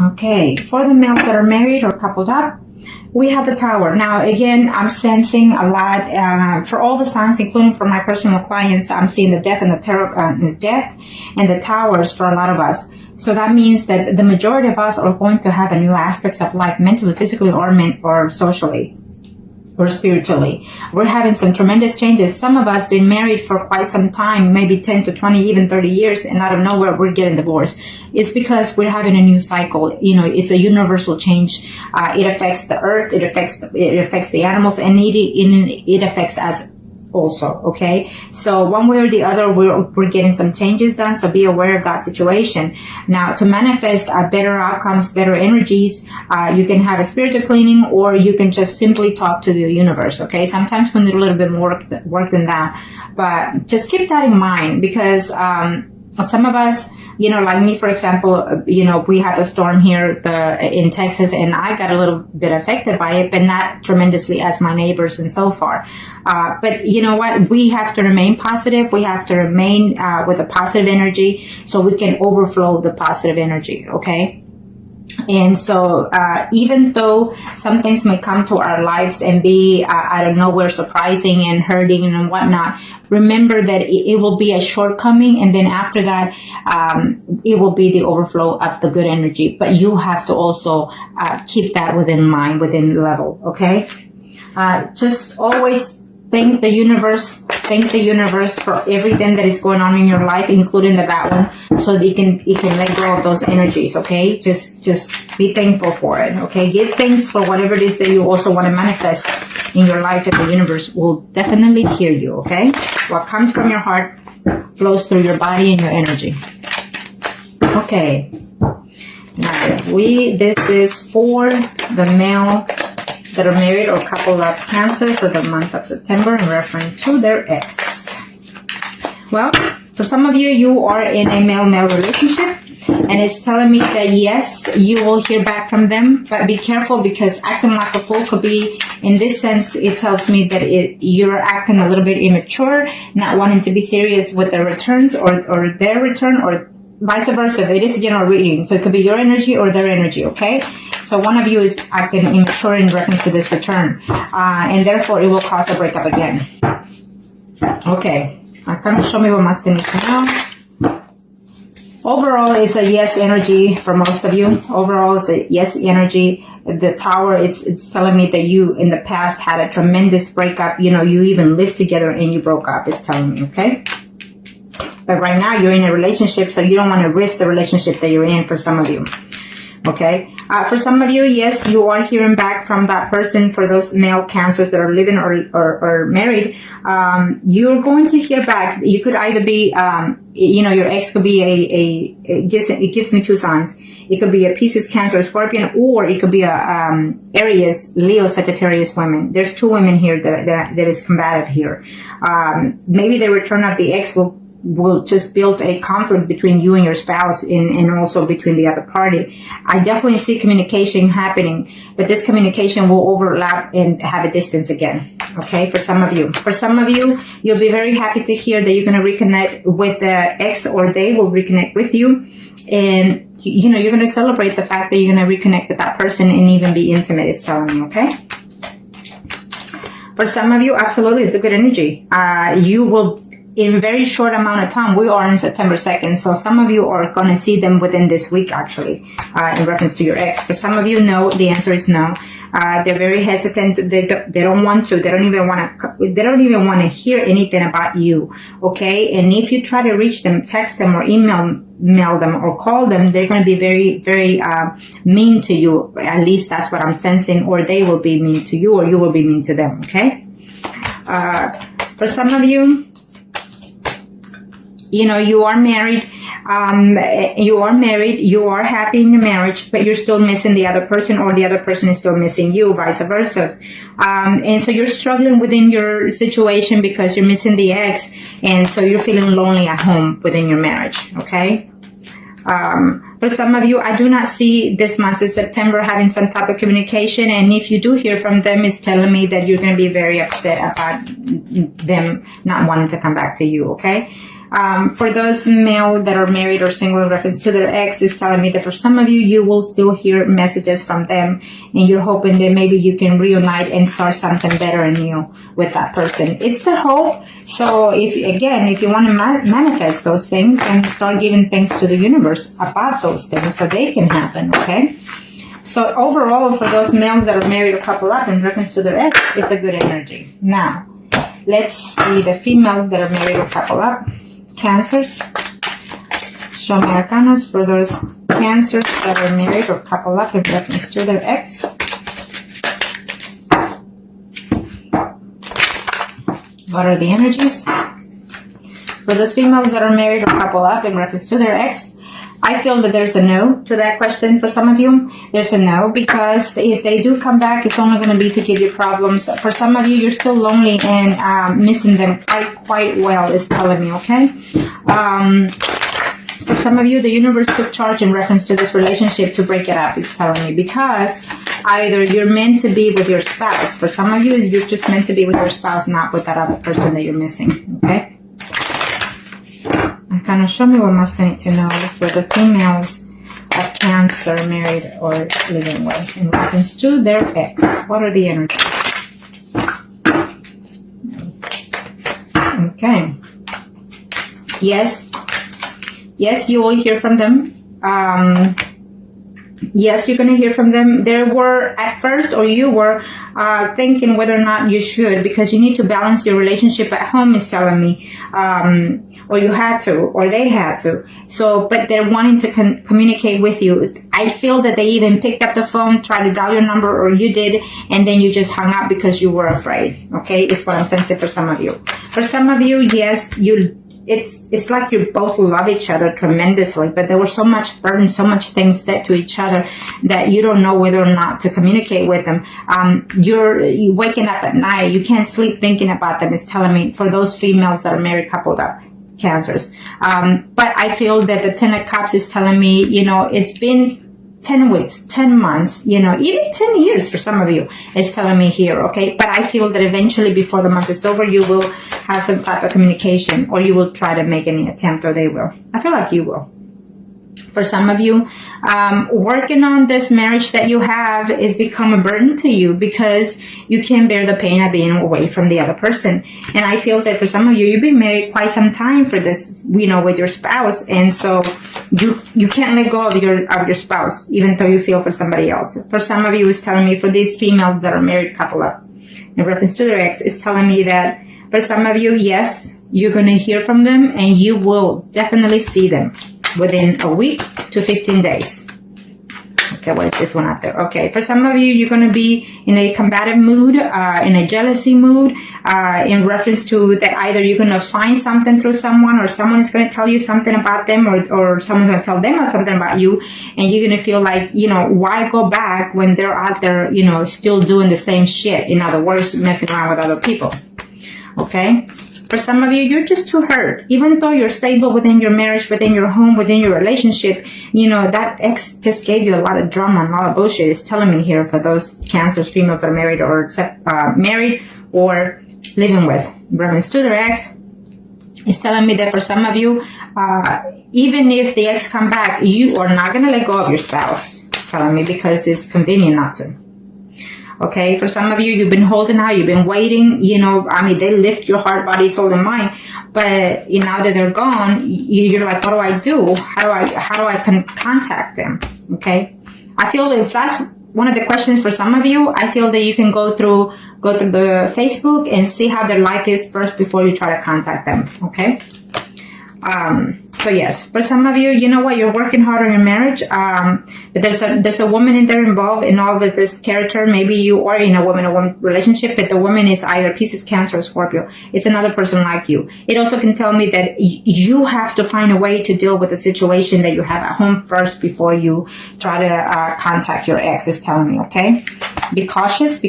Okay, for the males that are married or coupled up, we have the Tower. Now, again, I'm sensing a lot for all the signs, including for my personal clients. I'm seeing the death and the death and the Towers for a lot of us. So that means that the majority of us are going to have a new aspects of life, mentally, physically, or socially, or spiritually. We're having some tremendous changes. Some of us been married for quite some time, maybe 10 to 20, even 30 years, and out of nowhere we're getting divorced. It's because we're having a new cycle. You know, it's a universal change. It affects the earth, it affects the animals, and it affects us also. Okay, so one way or the other, we're getting some changes done. So be aware of that situation. Now, to manifest better outcomes, better energies, you can have a spiritual cleaning, or you can just simply talk to the universe. Okay, sometimes we need a little bit more work than that, but just keep that in mind, because some of us, you know, like me, for example, you know, we had a storm here in Texas, and I got a little bit affected by it, but not tremendously as my neighbors and so far. But you know what? We have to remain positive. We have to remain with a positive energy so we can overflow the positive energy, okay? And so, even though some things may come to our lives and be out of nowhere surprising and hurting and whatnot, remember that it will be a shortcoming, and then after that, it will be the overflow of the good energy. But you have to also keep that within mind, within level, okay? Just always thank the universe for everything that is going on in your life, including the bad one, so that you can let go of those energies, okay? Just be thankful for it, okay? Give thanks for whatever it is that you also want to manifest in your life, and the universe will definitely hear you, okay? What comes from your heart flows through your body and your energy. Okay. Now, this is for the male that are married or coupled up Cancer for the month of September in reference to their ex. Well, for some of you, you are in a male-male relationship, and it's telling me that yes, you will hear back from them, but be careful, because acting like a fool could be, in this sense, it tells me that you're acting a little bit immature, not wanting to be serious with their returns or their return, or vice versa. It is a general reading, so it could be your energy or their energy, okay? So one of you is acting immature in reference to this return, and therefore it will cause a breakup again. Okay, come show me what must need to know. Overall, it's a yes energy for most of you. Overall, it's a yes energy. The Tower, it's telling me that you in the past had a tremendous breakup. You know, you even lived together and you broke up. It's telling me, okay? But right now you're in a relationship, so you don't want to risk the relationship that you're in, for some of you. Okay. For some of you, yes, you are hearing back from that person. For those male Cancers that are living or married, you're going to hear back. You could either be, you know, your ex could be it gives me two signs. It could be a Pisces, Cancer, Scorpion, or it could be a Aries, Leo, Sagittarius women. There's two women here that is combative here. Maybe the return of the ex will just build a conflict between you and your spouse, and also between the other party. I definitely see communication happening, but this communication will overlap and have a distance again. Okay, for some of you, you'll be very happy to hear that you're going to reconnect with the ex, or they will reconnect with you, and you know, you're going to celebrate the fact that you're going to reconnect with that person and even be intimate. It's telling me, okay? For some of you, absolutely, it's a good energy. You will, in a very short amount of time, we are in September 2nd, so some of you are going to see them within this week, actually, in reference to your ex. For some of you, no, the answer is no. They're very hesitant. They don't want to. They don't even want to hear anything about you. Okay. And if you try to reach them, text them or email them or call them, they're going to be very, very, mean to you. At least that's what I'm sensing, or they will be mean to you, or you will be mean to them. Okay. For some of you, you know, you are married, you are happy in your marriage, but you're still missing the other person, or the other person is still missing you, vice versa. And so you're struggling within your situation because you're missing the ex, and so you're feeling lonely at home within your marriage, okay? For some of you, I do not see this month of September having some type of communication, and if you do hear from them, it's telling me that you're going to be very upset about them not wanting to come back to you, okay? For those male that are married or single in reference to their ex, is telling me that for some of you, you will still hear messages from them, and you're hoping that maybe you can reunite and start something better and new with that person. It's the hope. So if you want to manifest those things, and start giving things to the universe about those things so they can happen, okay? So overall, for those males that are married or couple up in reference to their ex, it's a good energy. Now, let's see the females that are married or couple up. Cancers. Show me arcanas for those Cancers that are married or couple up in reference to their ex. What are the energies? For those females that are married or couple up in reference to their ex, I feel that there's a no to that question for some of you. There's a no, because if they do come back, it's only going to be to give you problems. For some of you, you're still lonely and missing them quite well, is telling me, okay? For some of you, the universe took charge in reference to this relationship to break it up, is telling me, because either you're meant to be with your spouse. For some of you, you're just meant to be with your spouse, not with that other person that you're missing, okay? Kind of show me what must I need to know for the females of Cancer married or living with in reference to their ex. What are the energies? Okay. Yes, you will hear from them. Yes, you're going to hear from them. There were, at first, or you were thinking whether or not you should, because you need to balance your relationship at home, is telling me. Or you had to, or they had to. So, but they're wanting to communicate with you. I feel that they even picked up the phone, tried to dial your number, or you did, and then you just hung up because you were afraid. Okay, it's what I'm sensing for some of you. For some of you, yes, it's like you both love each other tremendously, but there was so much burden, so much things said to each other that you don't know whether or not to communicate with them. You're waking up at night, you can't sleep thinking about them, is telling me, for those females that are married, coupled up, Cancers. But I feel that the Ten of Cups is telling me, it's been 10 weeks, 10 months, even 10 years for some of you, is telling me here, okay? But I feel that eventually, before the month is over, you will have some type of communication, or you will try to make any attempt, or they will. I feel like you will. For some of you, working on this marriage that you have is become a burden to you, because you can't bear the pain of being away from the other person. And I feel that for some of you, you've been married quite some time for this, with your spouse. And so you can't let go of your spouse, even though you feel for somebody else. For some of you, it's telling me, for these females that are married, couple up, in reference to their ex, it's telling me that for some of you, yes, you're going to hear from them, and you will definitely see them within a week to 15 days. Okay, what is this one out there? Okay, for some of you, you're going to be in a combative mood, in a jealousy mood, in reference to that either you're going to find something through someone, or someone is going to tell you something about them, or someone's going to tell them something about you, and you're going to feel like, why go back when they're out there, still doing the same shit? In other words, messing around with other people. Okay? For some of you, you're just too hurt. Even though you're stable within your marriage, within your home, within your relationship, that ex just gave you a lot of drama and a lot of bullshit. It's telling me here, for those Cancers, females that are married or living with reference to their ex. It's telling me that for some of you, even if the ex come back, you are not going to let go of your spouse. It's telling me, because it's convenient not to. Okay, for some of you, you've been holding out, you've been waiting, they lift your heart, body, soul, and mind, but now that they're gone, you're like, what do I do? How do I contact them? Okay, I feel that if that's one of the questions for some of you, I feel that you can go through the Facebook and see how their life is first before you try to contact them. Okay. So yes, for some of you, you know what, you're working hard on your marriage, but there's a woman in there involved in all of this character. Maybe you are in a woman-to-woman relationship, but the woman is either Pisces, Cancer, or Scorpio. It's another person like you. It also can tell me that you have to find a way to deal with the situation that you have at home first before you try to contact your ex, is telling me, okay? Be cautious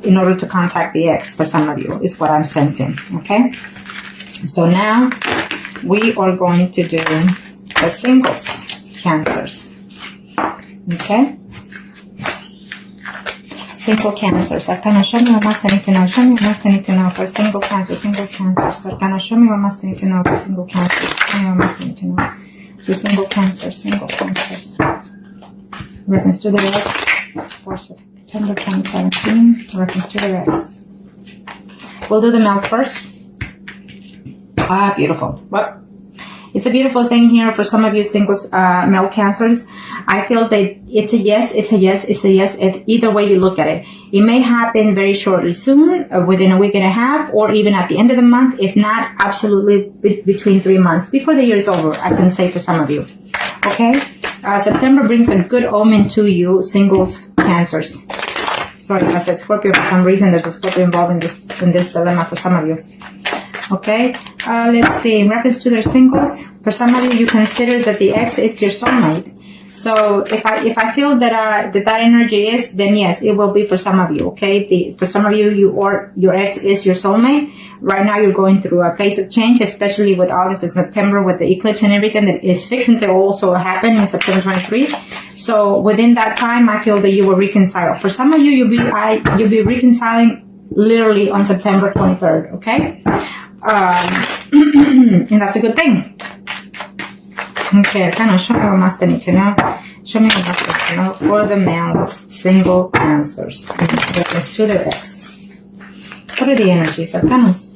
in order to contact the ex for some of you, is what I'm sensing, okay? So now we are going to do the singles, Cancers. Okay? single cancers. Arcana, show me what must I need to know. Show me what must I need to know for single cancer. Single cancers. Arcana, show me what must I need to know for single cancers. Show me what must I need to know for single cancers. Single cancers. Reference to the Rex for September 2017. Reference to the Rex. We'll do the males first. Ah, beautiful. Well, it's a beautiful thing here for some of you singles, male cancers. I feel that it's a yes, it's a yes, it's a yes. Either way you look at it. It may happen very shortly soon, within a week and a half, or even at the end of the month. If not, absolutely between 3 months. Before the year is over, I can say for some of you. Okay? September brings a good omen to you, singles cancers. Sorry, I said Scorpio for some reason. There's a Scorpio involved in this dilemma for some of you. Okay, let's see. In reference to their singles, for some of you, you consider that the ex is your soulmate. So if I feel that that energy is, then yes, it will be for some of you. Okay, for some of you, your ex is your soulmate. Right now, you're going through a phase of change, especially with August and September, with the eclipse and everything that is fixing to also happen in September 23. So within that time, I feel that you will reconcile. For some of you, you'll be reconciling literally on September 23rd. Okay. And that's a good thing. Okay, kind of show me what must I need to know. Show me what must I need to know for the males, single cancers. Reference to their ex. What are the energies? Arcanos.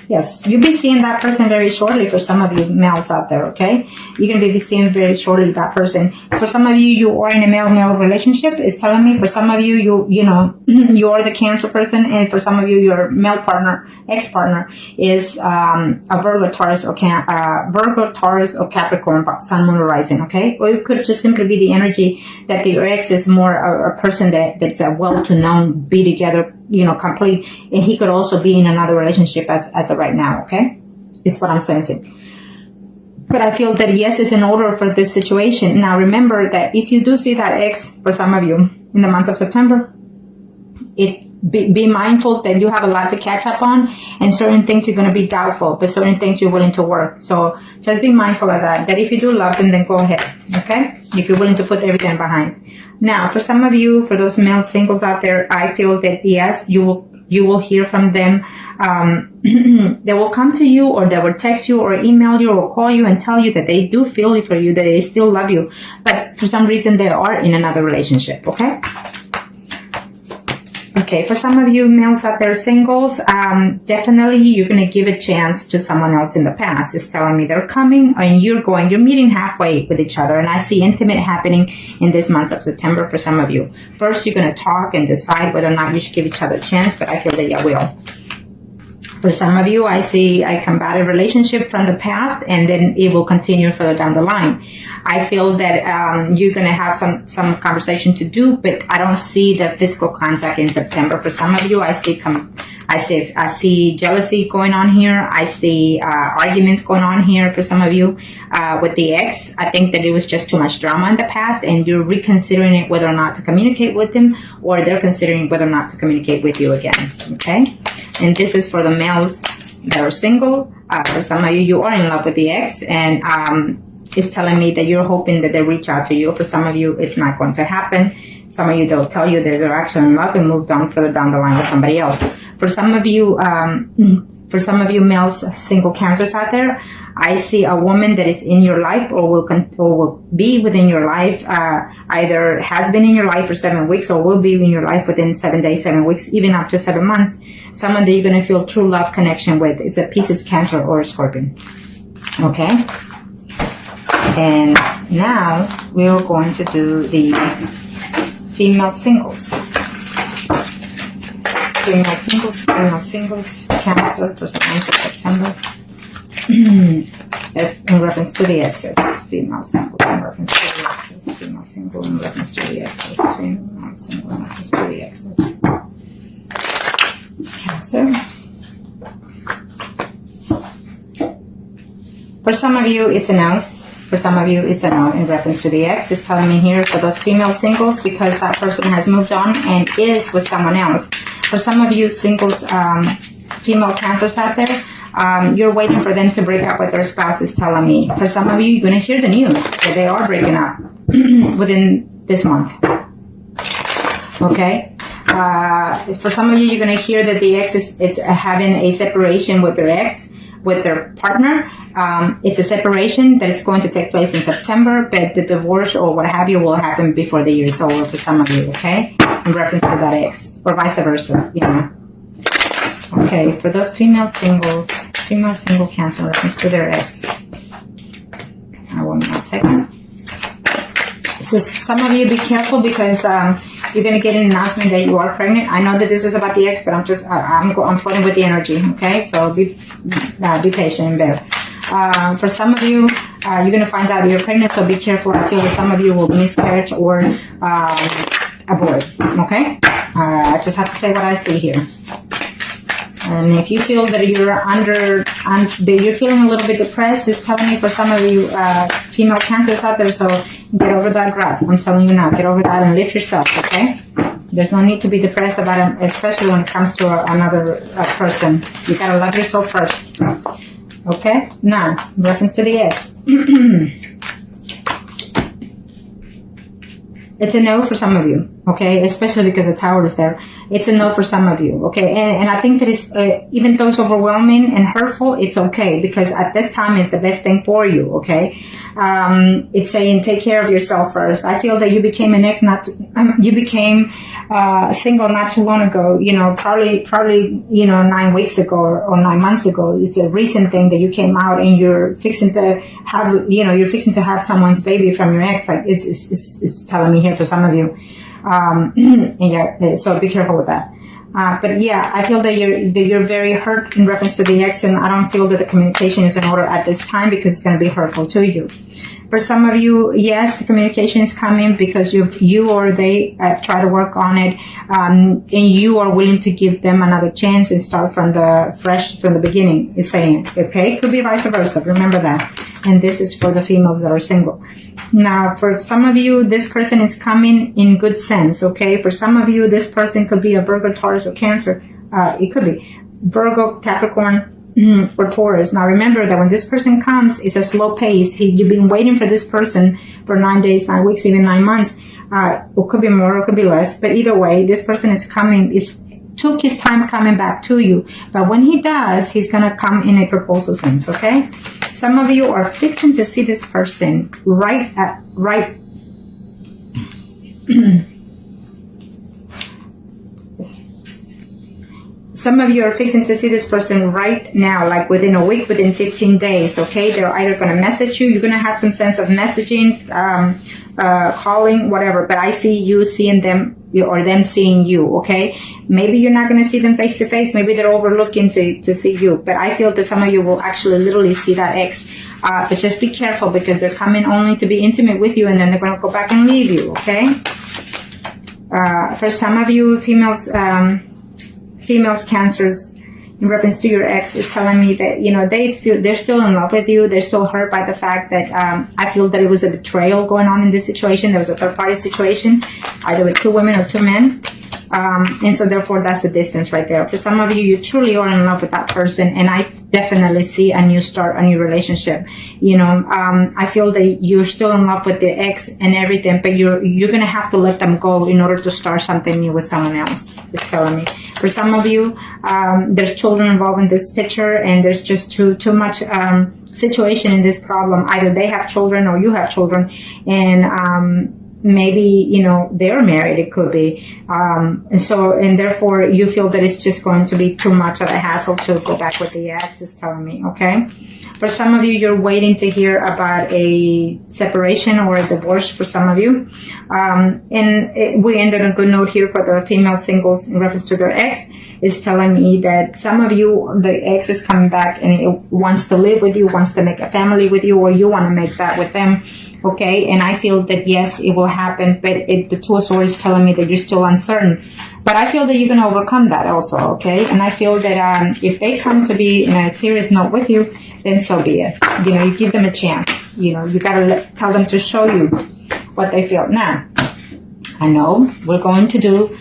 Yes, you'll be seeing that person very shortly for some of you males out there, okay? You're going to be seeing very shortly that person. For some of you, you are in a male-male relationship. It's telling me for some of you, you know, you're the Cancer person. And for some of you, your male partner, ex-partner is a Virgo, Taurus, or Capricorn, Sun, Moon, or Rising, okay? Or it could just simply be the energy that your ex is more a person that's a well-to-known, be together, you know, complete, and he could also be in another relationship as of right now, okay? It's what I'm sensing. But I feel that yes is in order for this situation. Now remember that if you do see that ex, for some of you, in the month of September, be mindful that you have a lot to catch up on, and certain things you're going to be doubtful, but certain things you're willing to work. So just be mindful of that if you do love them, then go ahead, okay? If you're willing to put everything behind. Now, for some of you, for those male singles out there, I feel that yes, you will hear from them. They will come to you, or they will text you or email you or call you and tell you that they do feel for you, that they still love you. But for some reason, they are in another relationship, okay? Okay, for some of you males out there, singles, definitely you're going to give a chance to someone else in the past. It's telling me they're coming and you're meeting halfway with each other. And I see intimate happening in this month of September for some of you. First, you're going to talk and decide whether or not you should give each other a chance, but I feel that you will. For some of you, I see a combative relationship from the past, and then it will continue further down the line. I feel that you're going to have some conversation to do, but I don't see the physical contact in September. For some of you, I see jealousy going on here. I see arguments going on here for some of you with the ex. I think that it was just too much drama in the past, and you're reconsidering it whether or not to communicate with them, or they're considering whether or not to communicate with you again. Okay? And this is for the males that are single. For some of you, you are in love with the ex, and it's telling me that you're hoping that they reach out to you. For some of you, it's not going to happen. Some of you, they'll tell you that they're actually in love and moved on further down the line with somebody else. For some of you males, single cancers out there, I see a woman that is in your life or will be within your life, either has been in your life for 7 weeks or will be in your life within 7 days, 7 weeks, even up to 7 months. Someone that you're going to feel true love connection with. It's a Pisces, Cancer, or a Scorpion. Okay? And now we're going to do the female singles. Female singles, Cancer, for the month of September. In reference to the exes. Female single in reference to the exes. Female single in reference to the exes. Female single in reference to the exes. Cancer. For some of you, it's a no. For some of you, it's a no in reference to the ex. It's telling me here for those female singles, because that person has moved on and is with someone else. For some of you singles, female cancers out there, you're waiting for them to break up with their spouse, is telling me. For some of you, you're going to hear the news that they are breaking up within this month. Okay? For some of you, you're going to hear that the ex is having a separation with their ex, with their partner. It's a separation that is going to take place in September, but the divorce or what have you will happen before the year is over for some of you, okay? In reference to that ex, or vice versa, you know. Okay, for those female single Cancer in reference to their ex. I will not take it. So some of you be careful because you're going to get an announcement that you are pregnant. I know that this is about the ex, but I'm floating with the energy. Okay, so be patient and bear. For some of you, you're going to find out you're pregnant, so be careful. I feel that some of you will miscarriage or abort. Okay, I just have to say what I see here. And if you feel that you're feeling a little bit depressed, it's telling me for some of you female Cancers out there, so get over that grudge. I'm telling you now, get over that and lift yourself, okay? There's no need to be depressed about it, especially when it comes to another person. You gotta love yourself first. Okay? Now, in reference to the ex. It's a no for some of you, okay? Especially because the Tower is there. It's a no for some of you, okay? And I think that it's, even though it's overwhelming and hurtful, it's okay because at this time it's the best thing for you, okay? It's saying take care of yourself first. I feel that you became an ex, you became single not too long ago, you know, probably 9 weeks ago or 9 months ago. It's a recent thing that you came out and you're fixing to have someone's baby from your ex. Like it's telling me here for some of you. And yeah, so be careful with that. But yeah, I feel that you're very hurt in reference to the ex, and I don't feel that the communication is in order at this time because it's going to be hurtful to you. For some of you, yes, the communication is coming because you or they have tried to work on it, and you are willing to give them another chance and start from the beginning. It's saying, okay, could be vice versa. Remember that. And this is for the females that are single. Now, for some of you, this person is coming in good sense, okay? For some of you, this person could be a Virgo, Taurus, or Cancer. It could be Virgo, Capricorn, or Taurus. Now, remember that when this person comes, it's a slow pace. You've been waiting for this person for 9 days, 9 weeks, even 9 months. It could be more, it could be less. But either way, this person is coming. Took his time coming back to you. But when he does, he's going to come in a proposal sense, okay? Some of you are fixing to see this person right. Some of you are fixing to see this person right now, like within a week, within 15 days, okay? They're either going to message you, you're going to have some sense of messaging, calling, whatever, but I see you seeing them or them seeing you, okay? Maybe you're not going to see them face to face. Maybe they're overlooking to see you, but I feel that some of you will actually literally see that ex. But just be careful because they're coming only to be intimate with you and then they're going to go back and leave you, okay? For some of you females, Cancers, in reference to your ex, is telling me that, you know, they're still in love with you. They're still hurt by the fact that I feel that it was a betrayal going on in this situation. There was a third party situation, either with 2 women or 2 men. And so therefore that's the distance right there. For some of you, you truly are in love with that person, and I definitely see a new start, a new relationship. You know, I feel that you're still in love with the ex and everything, but you're gonna have to let them go in order to start something new with someone else. It's telling me. For some of you, there's children involved in this picture, and there's just too much situation in this problem. Either they have children or you have children, and maybe, you know, they're married, it could be. And therefore you feel that it's just going to be too much of a hassle to go back with the ex, is telling me, okay? For some of you, you're waiting to hear about a separation or a divorce for some of you. We ended on a good note here for the female singles in reference to their ex. Is telling me that some of you, the ex is coming back and it wants to live with you, wants to make a family with you, or you want to make that with them. Okay, and I feel that yes, it will happen, but the Two of Swords is telling me that you're still uncertain. But I feel that you can overcome that also, okay? And I feel that if they come to be in a serious note with you, then so be it. You know, you give them a chance. You know, you gotta tell them to show you what they feel. Now, I know we're going to do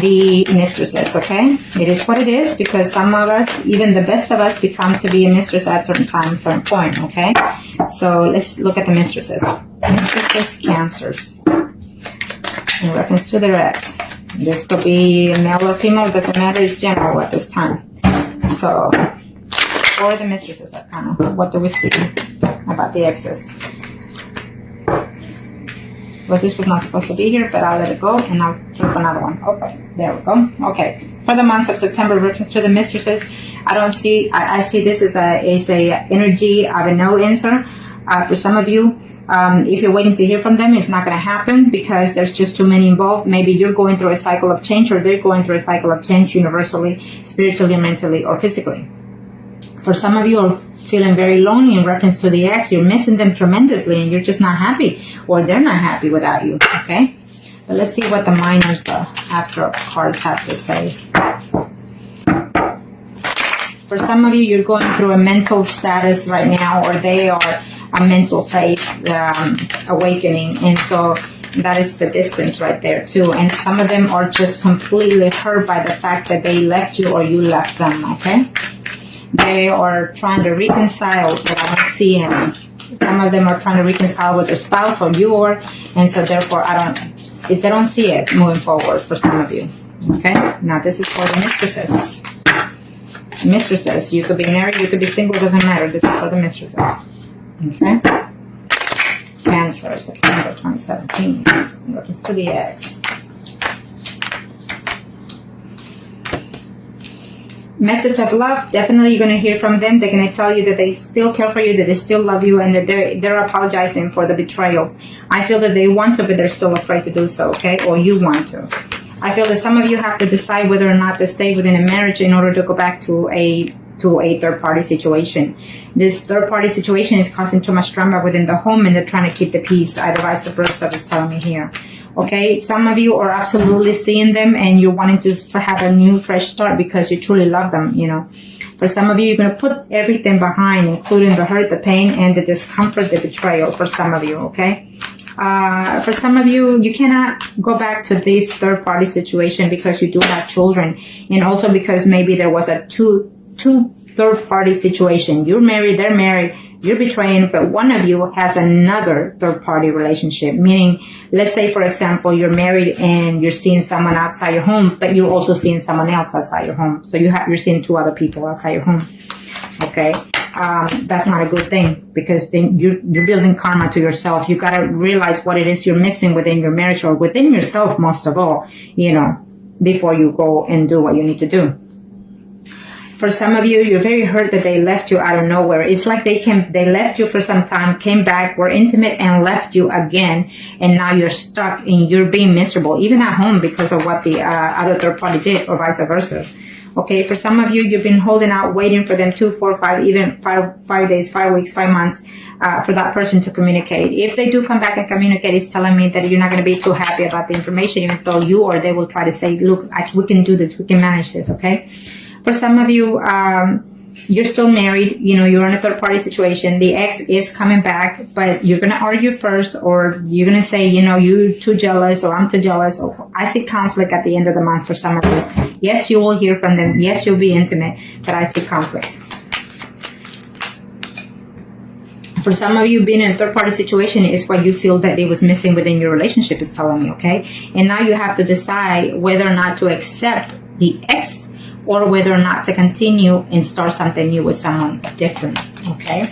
the mistresses, okay? It is what it is, because some of us, even the best of us, become to be a mistress at certain time, certain point, okay? So let's look at the mistresses. Mistresses, Cancers, in reference to their ex. This could be male or female, doesn't matter, it's general at this time. So, for the mistresses arcana, what do we see about the exes? Well, this was not supposed to be here, but I'll let it go and I'll flip another one. Okay, there we go. Okay, for the month of September, reference to the mistresses, I see this as a energy of a no answer. For some of you, if you're waiting to hear from them, it's not going to happen because there's just too many involved. Maybe you're going through a cycle of change, or they're going through a cycle of change universally, spiritually, mentally, or physically. For some of you are feeling very lonely in reference to the ex. You're missing them tremendously and you're just not happy, or they're not happy without you. Okay, but let's see what the minors, the after cards, have to say. For some of you, you're going through a mental status right now, or they are a mental phase awakening, and so that is the distance right there too. And some of them are just completely hurt by the fact that they left you or you left them. Okay, they are trying to reconcile, but I don't see any. Some of them are trying to reconcile with their spouse or you are, and so therefore they don't see it moving forward for some of you. Okay, now this is for the mistresses. Mistresses, you could be married, you could be single, doesn't matter. This is for the mistresses. Okay, Cancer, September 2017. Reference to the ex. Message of love. Definitely you're going to hear from them. They're going to tell you that they still care for you, that they still love you, and that they're apologizing for the betrayals. I feel that they want to, but they're still afraid to do so, okay? Or you want to. I feel that some of you have to decide whether or not to stay within a marriage in order to go back to a third-party situation. This third-party situation is causing too much drama within the home, and they're trying to keep the peace. Either vice versa, is telling me here. Okay, some of you are absolutely seeing them, and you're wanting to have a new, fresh start because you truly love them, you know. For some of you, you're going to put everything behind, including the hurt, the pain, and the discomfort, the betrayal for some of you, okay? For some of you, you cannot go back to this third-party situation because you do have children, and also because maybe there was a two third-party situation. You're married, they're married, you're betraying, but one of you has another third-party relationship. Meaning, let's say, for example, you're married and you're seeing someone outside your home, but you're also seeing someone else outside your home. So you're seeing two other people outside your home. Okay, that's not a good thing because then you're building karma to yourself. You got to realize what it is you're missing within your marriage or within yourself, most of all, you know, before you go and do what you need to do. For some of you, you're very hurt that they left you out of nowhere. It's like they left you for some time, came back, were intimate, and left you again. And now you're stuck and you're being miserable, even at home, because of what the other third party did, or vice versa. Okay, for some of you, you've been holding out, waiting for them 2, 4, 5, even 5 days, 5 weeks, 5 months, for that person to communicate. If they do come back and communicate, it's telling me that you're not going to be too happy about the information, even though you or they will try to say, look, we can do this, we can manage this, okay? For some of you, you're still married, you know, you're in a third-party situation. The ex is coming back, but you're going to argue first, or you're going to say, you know, you're too jealous, or I'm too jealous. Or I see conflict at the end of the month for some of you. Yes, you will hear from them. Yes, you'll be intimate, but I see conflict. For some of you, being in a third-party situation is what you feel that it was missing within your relationship, is telling me, okay? And now you have to decide whether or not to accept the ex, or whether or not to continue and start something new with someone different, okay?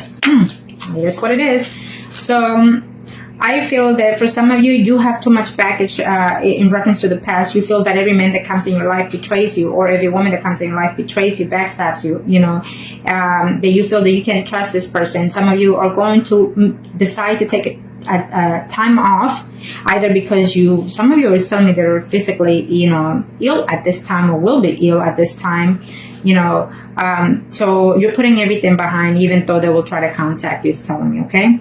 That's what it is. So I feel that for some of you, you have too much baggage in reference to the past. You feel that every man that comes in your life betrays you, or every woman that comes in your life betrays you, backstabs you, you know, that you feel that you can't trust this person. Some of you are going to decide to take a time off, either because some of you are telling me they're physically, you know, ill at this time, or will be ill at this time, you know, so you're putting everything behind, even though they will try to contact you, is telling me, okay?